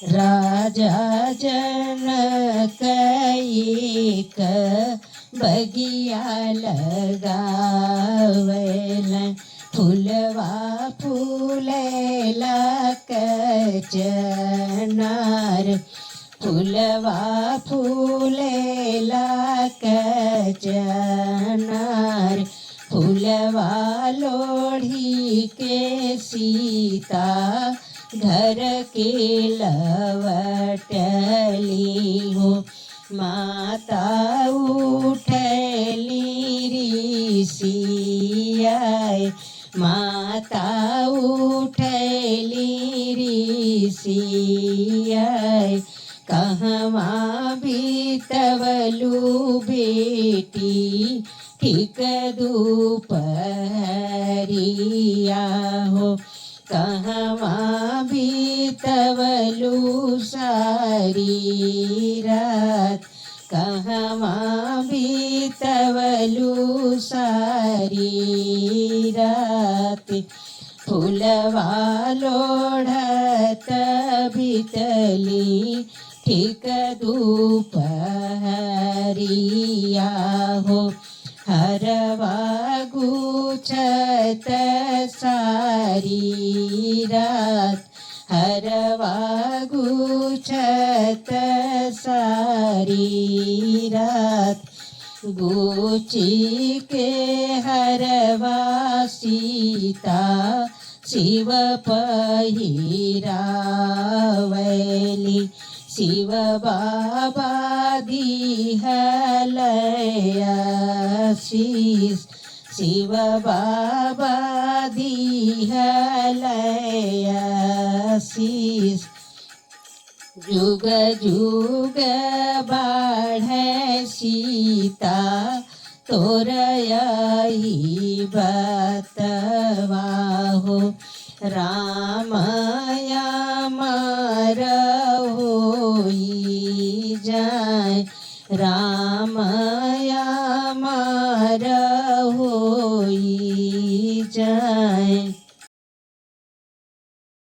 राजा जनक एक बगिया लगावेल फूलवा फूलेला कचनार फूलवा फूलेला कचनार फूलवा लोढ़ी के सीता घर के लवटली हो माता उठली ऋषियाय माता उठली ऋषियाय कहवा बीतवलू बेटी ठीक दोपहरिया हो कहवा बीतवलू सारी रात कहवा बीतवलू सारी रात फूलवा लोढ़त बीतली ठीक दोपहरिया हो हरवा गुछत सारी रात हरवा गुछत सारी रात गुची के हरवा सीता शिव पहिरावली शिव बाबा दिहलयाशीष शिव बाबा दिहलयाशीष जुग जुग बाढ़े सीता तोर यही बतवा हो राम अमर होई जाए राम अमर